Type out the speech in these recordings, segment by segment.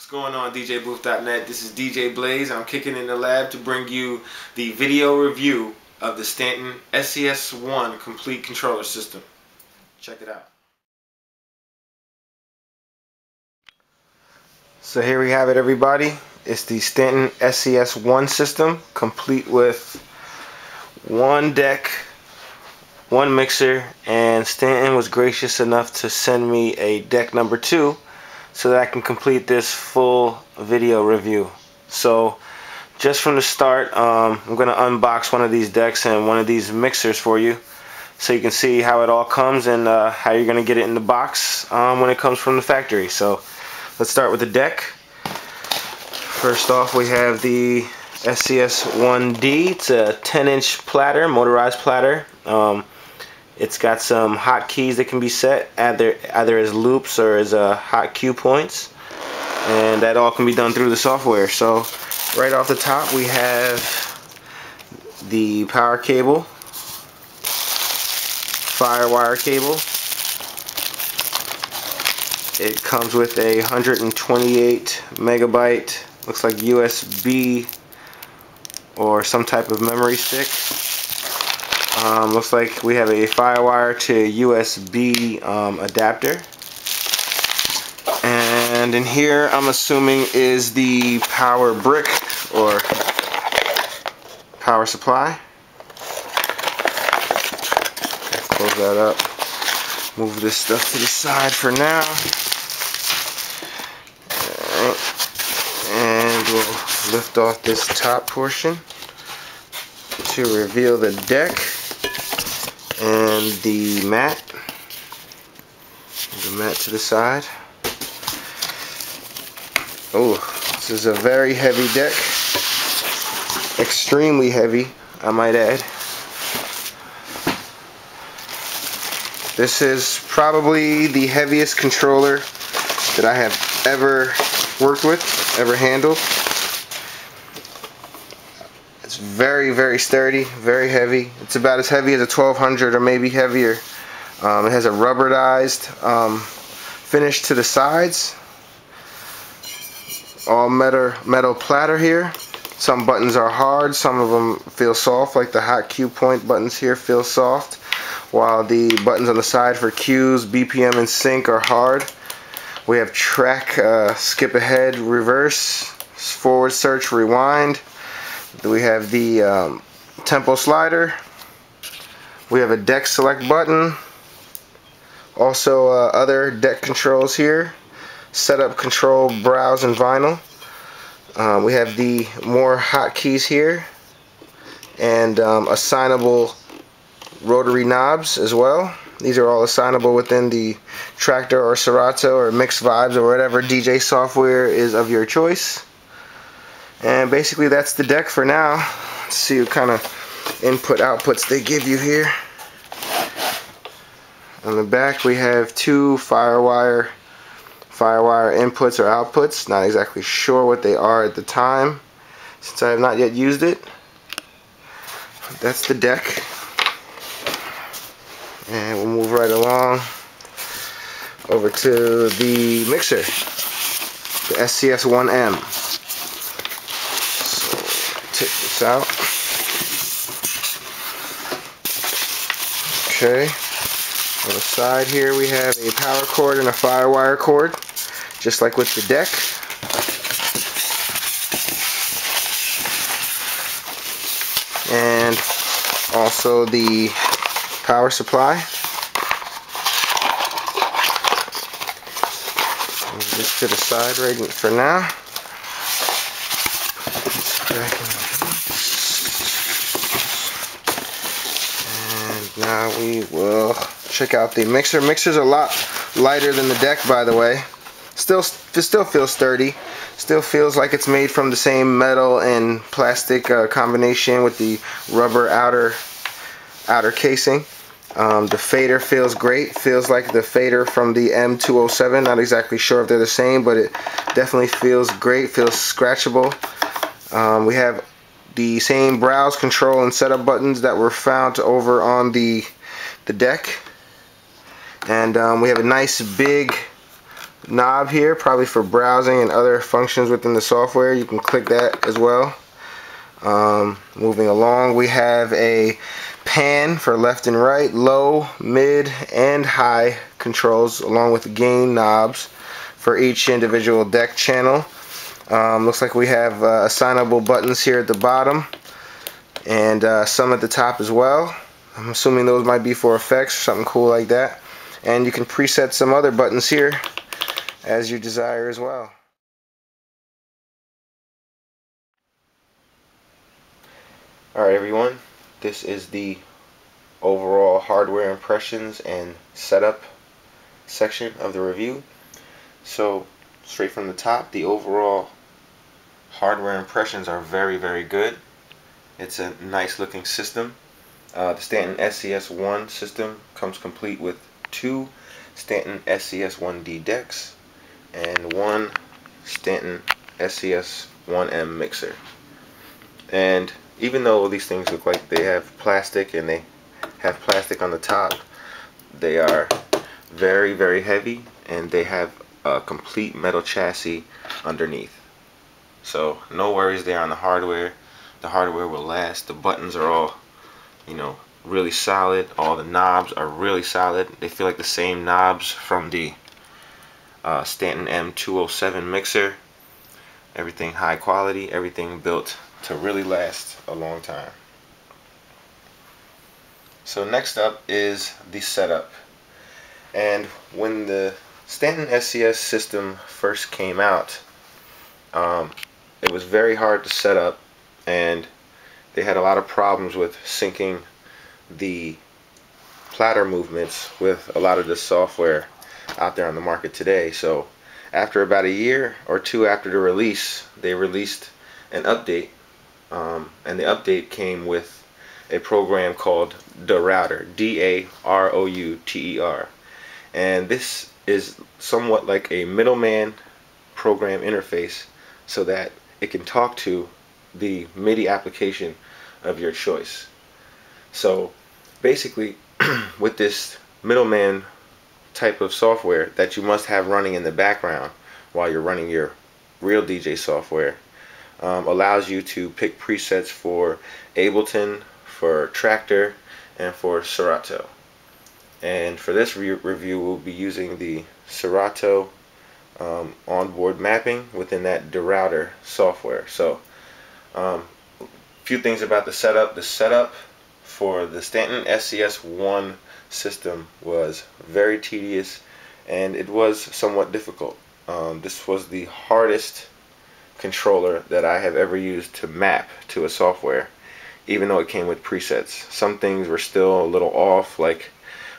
What's going on, DJBooth.net? This is DJ Blaze. I'm kicking in the lab to bring you the video review of the Stanton SCS-1 complete controller system. Check it out. So here we have it, everybody. It's the Stanton SCS-1 system, complete with one deck, one mixer, and Stanton was gracious enough to send me a deck number 2 so that I can complete this full video review. So just from the start, I'm going to unbox one of these decks and one of these mixers for you so you can see how it all comes and how you're going to get it in the box when it comes from the factory. So let's start with the deck. First off, we have the SCS.1d. It's a 10-inch platter, motorized platter. It's got some hotkeys that can be set either as loops or as hot cue points, and that all can be done through the software. So right off the top, we have the power cable, firewire cable. It comes with a 128 megabyte, looks like USB or some type of memory stick. Looks like we have a firewire to USB adapter, and in here I'm assuming is the power brick or power supply. Close that up. Move this stuff to the side for now. Alright. And we'll lift off this top portion to reveal the deck and the mat. The mat to the side. Oh, this is a very heavy deck. Extremely heavy, I might add. This is probably the heaviest controller that I have ever worked with, ever handled. It's very, very sturdy, very heavy. It's about as heavy as a 1200 or maybe heavier. It has a rubberized finish to the sides. All metal platter here. Some buttons are hard, some of them feel soft, like the hot cue point buttons here feel soft, while the buttons on the side for cues, BPM, and sync are hard. We have track, skip ahead, reverse, forward search, rewind. We have the tempo slider. We have a deck select button. Also other deck controls here. Setup, control, browse, and vinyl. We have the more hotkeys here, and assignable rotary knobs as well. These are all assignable within the Tractor or Serato or Mixed Vibes or whatever DJ software is of your choice. And basically that's the deck for now. Let's see what kind of input outputs they give you here. On the back we have two firewire inputs or outputs. Not exactly sure what they are at the time since I have not yet used it. That's the deck. And we'll move right along over to the mixer, the SCS.1m. So take this out. Okay. On the side here we have a power cord and a firewire cord, just like with the deck. And also the power supply. Move this to the side right for now. And now we will check out the mixer. Mixer's a lot lighter than the deck, by the way. It still feels sturdy. Still feels like it's made from the same metal and plastic combination with the rubber outer casing. The fader feels great. Feels like the fader from the M207. Not exactly sure if they're the same, but it definitely feels great. Feels scratchable. We have the same browse, control, and setup buttons that were found over on the deck. And we have a nice big knob here, probably for browsing and other functions within the software. You can click that as well. Moving along, we have a pan for left and right, low, mid, and high controls, along with gain knobs for each individual deck channel. Looks like we have assignable buttons here at the bottom, and some at the top as well. I'm assuming those might be for effects or something cool like that. And you can preset some other buttons here as you desire as well. Alright everyone, this is the overall hardware impressions and setup section of the review. So straight from the top, the overall hardware impressions are very good. It's a nice looking system. The Stanton SCS-1 system comes complete with 2 Stanton SCS.1d decks and 1 Stanton SCS.1m mixer. And even though these things look like they have plastic and they have plastic on the top, they are very heavy, and they have a complete metal chassis underneath. So no worries there on the hardware. The hardware will last. The buttons are all, really solid. All the knobs are really solid. They feel like the same knobs from the Stanton M207 mixer. Everything high quality, everything built to really last a long time. So next up is the setup. And when the Stanton SCS system first came out, it was very hard to set up, and they had a lot of problems with syncing the platter movements with a lot of the software out there on the market today. So after about a year or two after the release, they released an update, and the update came with a program called Darouter, D-A-R-O-U-T-E-R, and this is somewhat like a middleman program interface, so that it can talk to the MIDI application of your choice. So basically, with this middleman type of software that you must have running in the background while you're running your real DJ software, allows you to pick presets for Ableton, for Tractor, and for Serato. And for this review, we'll be using the Serato onboard mapping within that Darouter software. So a few things about the setup. The setup for the Stanton SCS-1 system was very tedious, and it was somewhat difficult. This was the hardest controller that I have ever used to map to a software, even though it came with presets. Some things were still a little off, like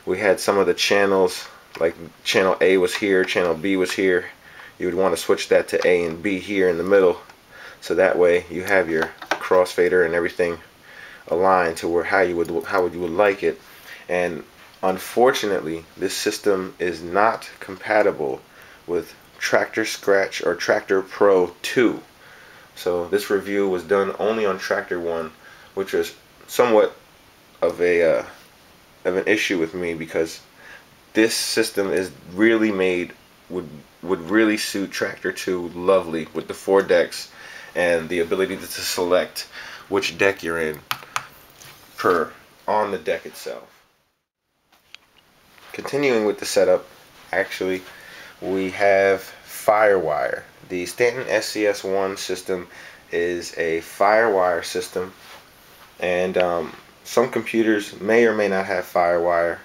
we had some of the channels, like channel A was here, channel B was here. You would want to switch that to A and B here in the middle, so that way you have your crossfader and everything aligned to where how you would like it. And unfortunately, this system is not compatible with Tractor Scratch or Tractor Pro 2. So this review was done only on Tractor 1, which was somewhat of an issue with me, because this system is really made, would really suit Tractor 2 lovely, with the 4 decks and the ability to select which deck you're in on the deck itself. Continuing with the setup, actually we have Firewire. The Stanton SCS-1 system is a Firewire system, and some computers may or may not have Firewire,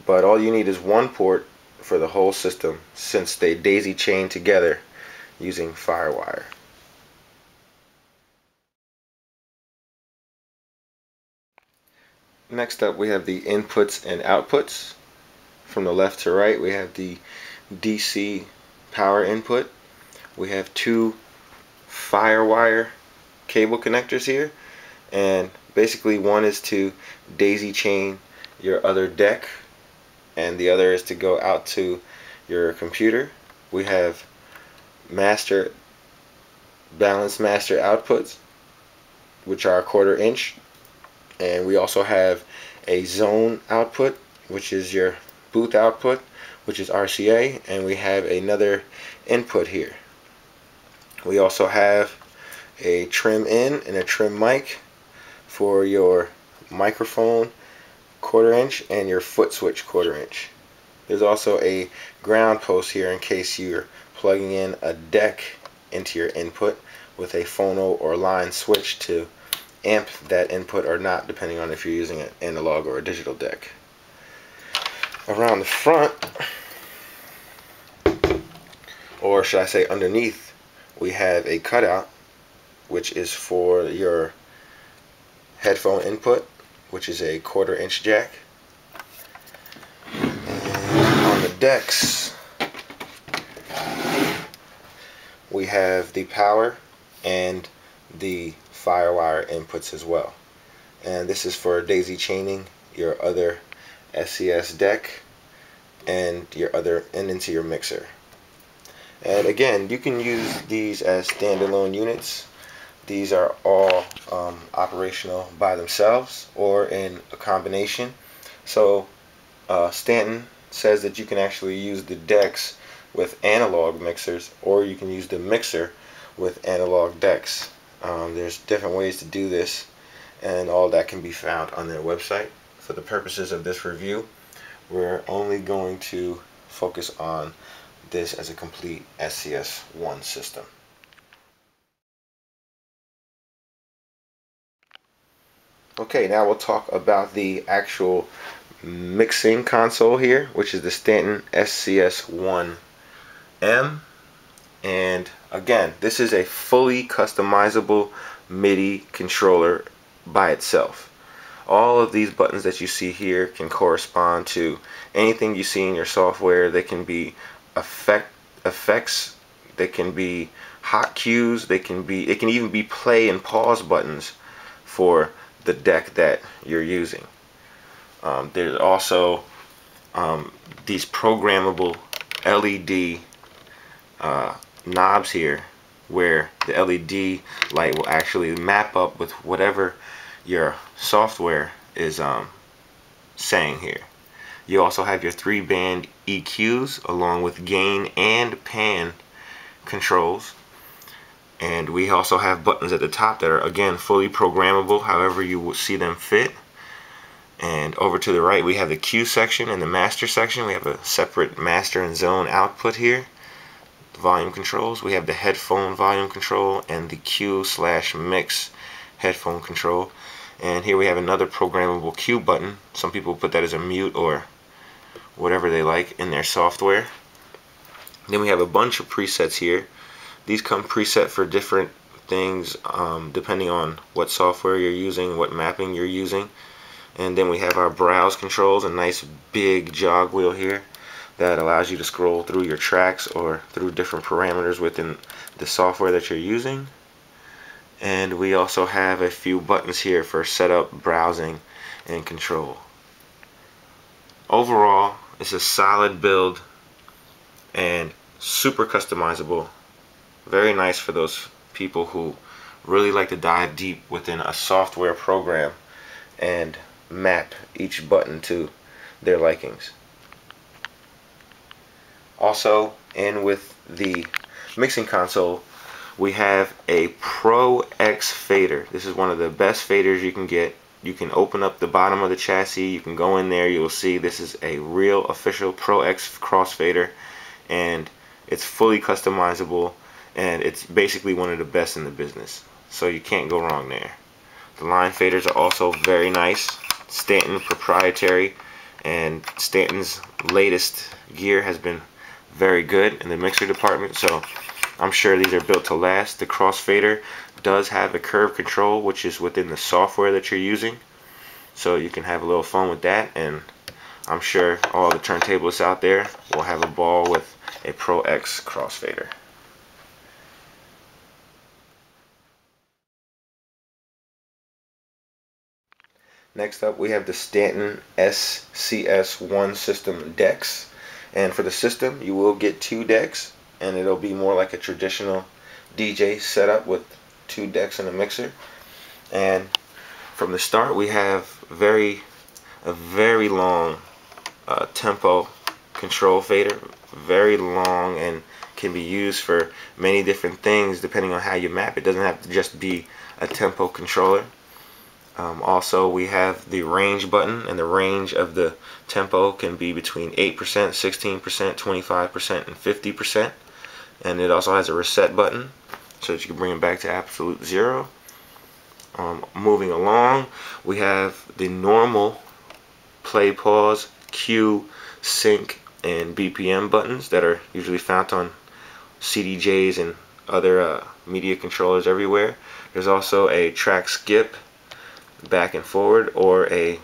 but all you need is one port for the whole system, since they daisy chain together using Firewire. Next up, we have the inputs and outputs. From the left to right, we have the DC power input. We have 2 Firewire cable connectors here, and basically one is to daisy chain your other deck, and the other is to go out to your computer. We have balanced master outputs, which are 1/4 inch, and we also have a zone output, which is your booth output, which is RCA, and we have another input here. We also have a trim in and a trim mic for your microphone 1/4 inch and your foot switch 1/4 inch. There's also a ground post here in case you're plugging in a deck into your input with a phono or line switch to amp that input or not, depending on if you're using an analog or a digital deck. Around the front, or should I say underneath, we have a cutout which is for your headphone input, which is a 1/4 inch jack. And on the decks we have the power and the firewire inputs as well. And this is for daisy chaining your other SCS deck and into your mixer. And again, you can use these as standalone units. These are all operational by themselves or in a combination. So Stanton says that you can actually use the decks with analog mixers, or you can use the mixer with analog decks. There's different ways to do this, and all that can be found on their website. For the purposes of this review, we're only going to focus on this as a complete SCS-1 system. Okay, now we'll talk about the actual mixing console here, which is the Stanton SCS-1m. And again, this is a fully customizable MIDI controller by itself. All of these buttons that you see here can correspond to anything you see in your software. They can be effects, they can be hot cues, it can even be play and pause buttons for the deck that you're using. There's also these programmable LED knobs here, where the LED light will actually map up with whatever your software is saying here. You also have your 3-band EQs along with gain and pan controls. And we also have buttons at the top that are, again, fully programmable however you will see them fit. And over to the right we have the cue section and the master section. We have a separate master and zone output here. The volume controls. We have the headphone volume control and the cue/mix headphone control. And here we have another programmable cue button. Some people put that as a mute or whatever they like in their software. Then we have a bunch of presets here. These come preset for different things depending on what software you're using, what mapping you're using. And then we have our browse controls, a nice big jog wheel here that allows you to scroll through your tracks or through different parameters within the software that you're using. And we also have a few buttons here for setup, browsing, and control. Overall, it's a solid build and super customizable. Very nice for those people who really like to dive deep within a software program and map each button to their likings. Also, in with the mixing console, we have a Pro X fader. This is one of the best faders you can get. You can open up the bottom of the chassis, you can go in there, you'll see this is a real official Pro X crossfader, and it's fully customizable, and it's basically one of the best in the business, so you can't go wrong there. The line faders are also very nice, Stanton proprietary, and Stanton's latest gear has been very good in the mixer department, so I'm sure these are built to last. The crossfader does have a curve control, which is within the software that you're using, so you can have a little fun with that, and I'm sure all the turntablists out there will have a ball with a Pro X crossfader. Next up, we have the Stanton SCS-1 system decks, and for the system you will get 2 decks, and it'll be more like a traditional DJ setup with 2 decks and a mixer. And from the start we have a very long tempo control fader, very long, and can be used for many different things depending on how you map. It doesn't have to just be a tempo controller. Also, we have the range button, and the range of the tempo can be between 8%, 16%, 25%, and 50%. And it also has a reset button so that you can bring it back to absolute 0. Moving along, we have the normal play, pause, cue, sync, and BPM buttons that are usually found on CDJs and other media controllers everywhere. There's also a track skip, back and forward, or a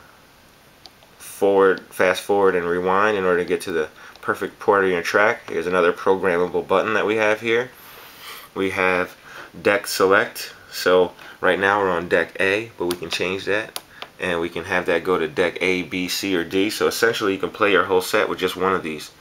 forward, fast forward and rewind in order to get to the perfect part of your track. Here's another programmable button that we have here. We have deck select. So right now we're on deck A, but we can change that and we can have that go to deck A, B, C, or D. So essentially you can play your whole set with just one of these.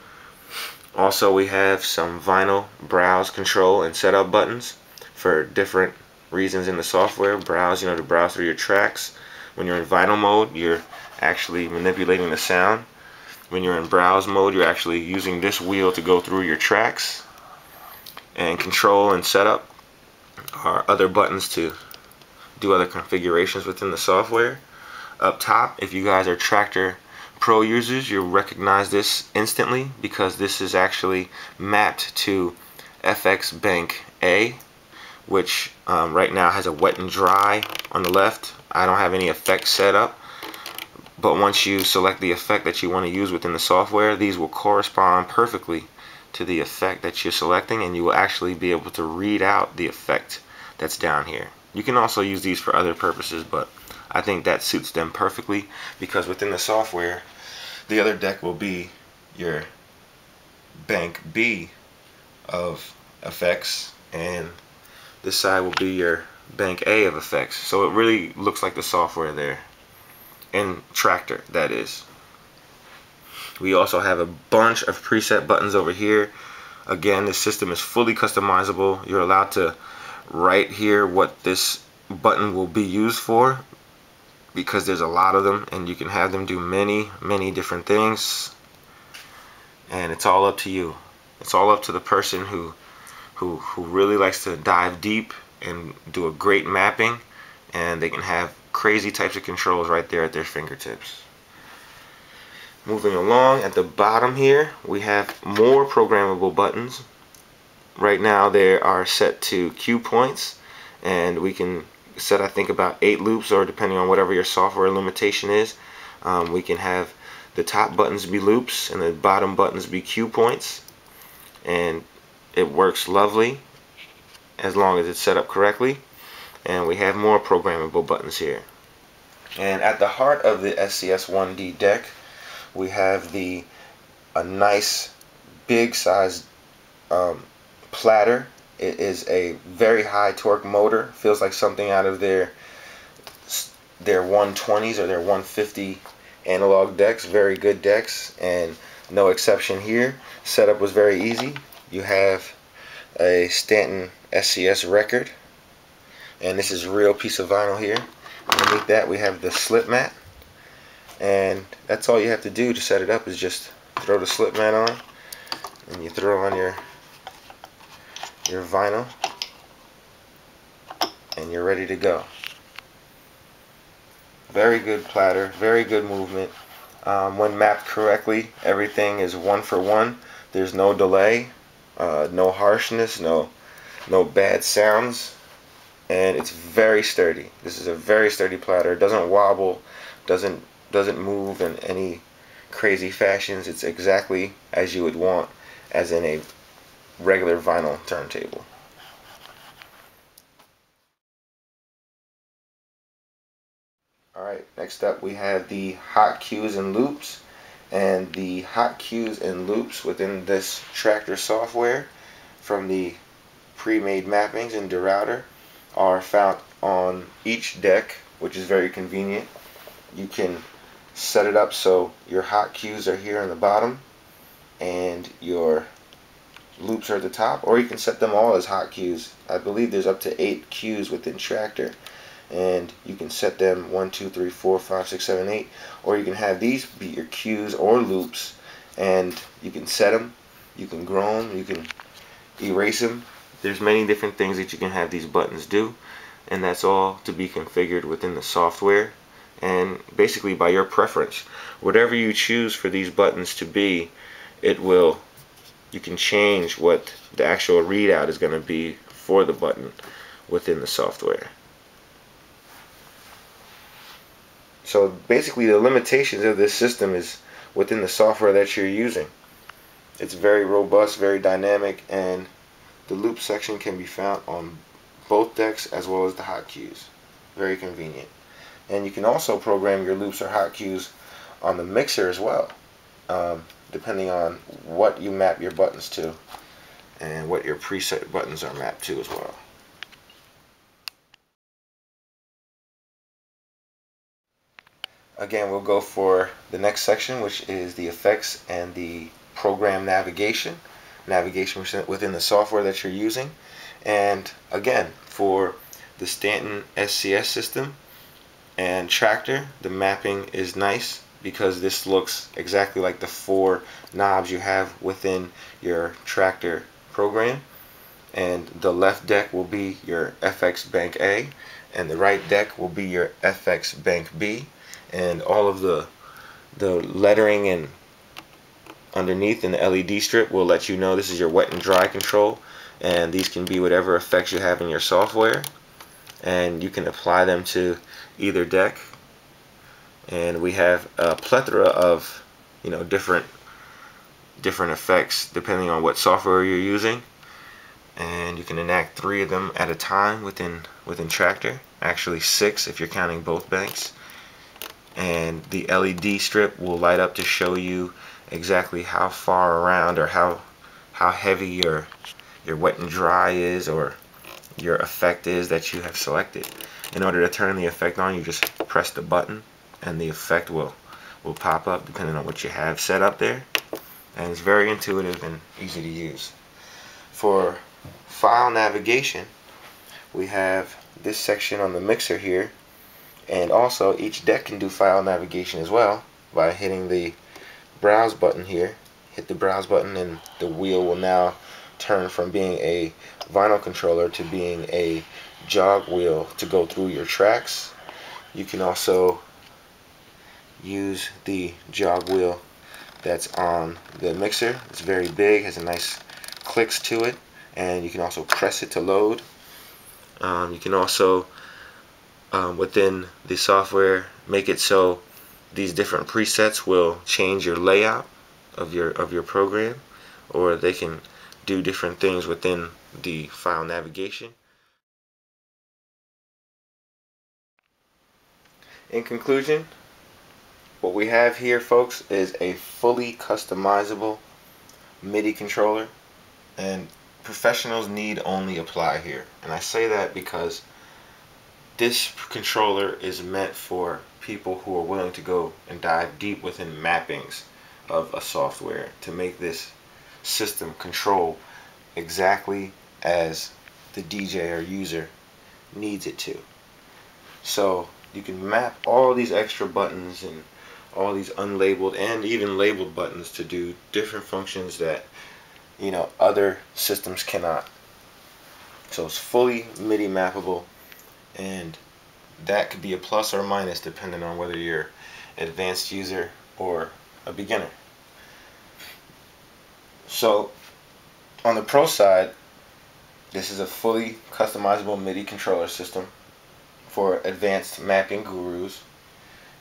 Also, we have some vinyl browse, control, and setup buttons for different reasons in the software. Browse, to browse through your tracks. When you're in vinyl mode, you're actually manipulating the sound. When you're in browse mode, you're actually using this wheel to go through your tracks. And control and setup are other buttons to do other configurations within the software. Up top, if you guys are Traktor Pro users, you'll recognize this instantly because this is actually mapped to FX Bank A, which right now has a wet and dry on the left. I don't have any effects set up, but once you select the effect that you want to use within the software, these will correspond perfectly to the effect that you're selecting, and you will actually be able to read out the effect that's down here. You can also use these for other purposes, but I think that suits them perfectly because within the software, the other deck will be your bank B of effects, and this side will be your bank A of effects. So it really looks like the software there, in Traktor, that is. We also have a bunch of preset buttons over here. Again, this system is fully customizable. You're allowed to write here what this button will be used for, because there's a lot of them and you can have them do many different things, and it's all up to you. It's all up to the person who really likes to dive deep and do a great mapping, and they can have crazy types of controls right there at their fingertips. Moving along, at the bottom here we have more programmable buttons. Right now they are set to cue points, and we can set, I think, about 8 loops, or depending on whatever your software limitation is. We can have the top buttons be loops and the bottom buttons be cue points, and it works lovely as long as it's set up correctly. And we have more programmable buttons here. And at the heart of the SCS-1d deck, we have a nice big size platter. It is a very high torque motor. Feels like something out of their 120s or their 150 analog decks. Very good decks, and no exception here. Setup was very easy. You have a Stanton SCS record, and this is a real piece of vinyl here. Underneath that we have the slip mat, and that's all you have to do to set it up is just throw the slip mat on, and you throw on your vinyl, and you're ready to go. Very good platter, very good movement. When mapped correctly, everything is 1 for 1. There's no delay, no harshness, no bad sounds, and it's very sturdy. This is a very sturdy platter. It doesn't wobble, doesn't move in any crazy fashions. It's exactly as you would want as in a regular vinyl turntable. Alright, next up we have the hot cues and loops. And the hot cues and loops within this Traktor software from the pre-made mappings in the router are found on each deck, which is very convenient. You can set it up so your hot cues are here on the bottom and your loops are at the top, or you can set them all as hot cues. I believe there's up to 8 cues within Traktor, and you can set them 1, 2, 3, 4, 5, 6, 7, 8, or you can have these be your cues or loops, and you can set them, you can grow them, you can erase them. There's many different things that you can have these buttons do, and that's all to be configured within the software, and basically by your preference. Whatever you choose for these buttons to be, you can change what the actual readout is going to be for the button within the software. So basically the limitations of this system is within the software that you're using. It's very robust, very dynamic, and the loop section can be found on both decks as well as the hot cues. Very convenient. And you can also program your loops or hot cues on the mixer as well, depending on what you map your buttons to and what your preset buttons are mapped to as well. Again, we'll go for the next section, which is the effects and the program navigation within the software that you're using. And again, for the Stanton SCS system and tractor, the mapping is nice because this looks exactly like the 4 knobs you have within your tractor program. And the left deck will be your FX Bank A, and the right deck will be your FX Bank B. And all of the lettering and underneath in the LED strip will let you know this is your wet and dry control, and these can be whatever effects you have in your software, and you can apply them to either deck. And we have a plethora of different effects depending on what software you're using, and you can enact 3 of them at a time within tractor, actually 6 if you're counting both banks. And the LED strip will light up to show you exactly how far around or how heavy your wet and dry is, or your effect is that you have selected. In order to turn the effect on, you just press the button and the effect will pop up depending on what you have set up there. And it's very intuitive and easy to use. For file navigation, we have this section on the mixer here. And also each deck can do file navigation as well by hitting the browse button here. Hit the browse button and the wheel will now turn from being a vinyl controller to being a jog wheel to go through your tracks. You can also use the jog wheel that's on the mixer. It's very big, has a nice clicks to it, and you can also press it to load. You can also within the software make it so these different presets will change your layout of your program, or they can do different things within the file navigation. In conclusion, what we have here, folks, is a fully customizable MIDI controller, and professionals need only apply here. And I say that because this controller is meant for people who are willing to go and dive deep within mappings of a software to make this system control exactly as the DJ or user needs it to. So you can map all these extra buttons and all these unlabeled and even labeled buttons to do different functions that other systems cannot. So it's fully MIDI mappable, and that could be a plus or minus depending on whether you're an advanced user or a beginner. So on the pro side, this is a fully customizable MIDI controller system for advanced mapping gurus,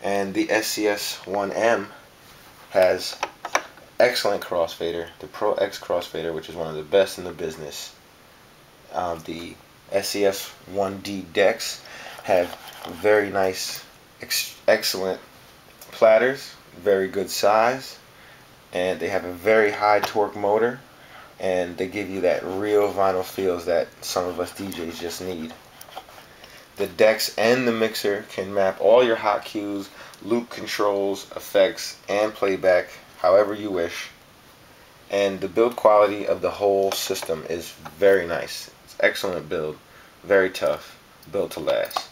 and the SCS.1m has excellent crossfader, the Pro X crossfader, which is one of the best in the business. The SCS.1d decks have very nice, excellent platters, very good size, and they have a very high torque motor, and they give you that real vinyl feels that some of us DJs just need. The decks and the mixer can map all your hot cues, loop controls, effects, and playback however you wish. And the build quality of the whole system is very nice. It's excellent build, very tough, built to last.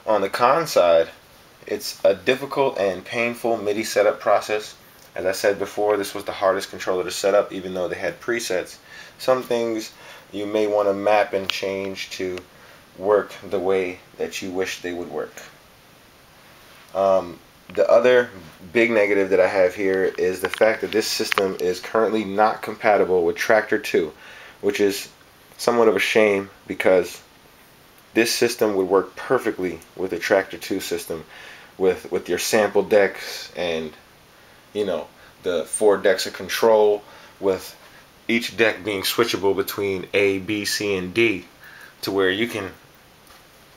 On the con side, it's a difficult and painful MIDI setup process As I said before, this was the hardest controller to set up, even though they had presets. Some things you may want to map and change to work the way that you wish they would work. The other big negative that I have here is the fact that this system is currently not compatible with Tractor 2, which is somewhat of a shame, because this system would work perfectly with a Tractor 2 system, with your sample decks and, you know, the 4 decks of control, with each deck being switchable between A, B, C, and D, to where you can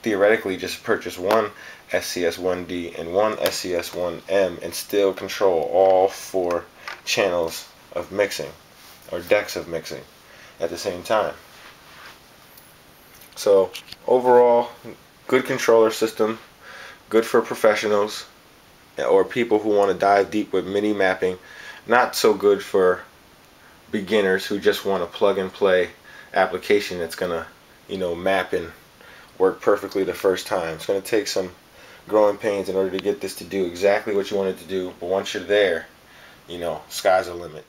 theoretically just purchase one SCS.1d and one SCS.1m and still control all 4 channels of mixing, or decks of mixing, at the same time. So overall, good controller system, good for professionals or people who want to dive deep with MIDI mapping. Not so good for beginners who just want a plug and play application that's gonna, you know, map and work perfectly the first time. It's gonna take some growing pains in order to get this to do exactly what you want it to do, but once you're there, you know, sky's the limit.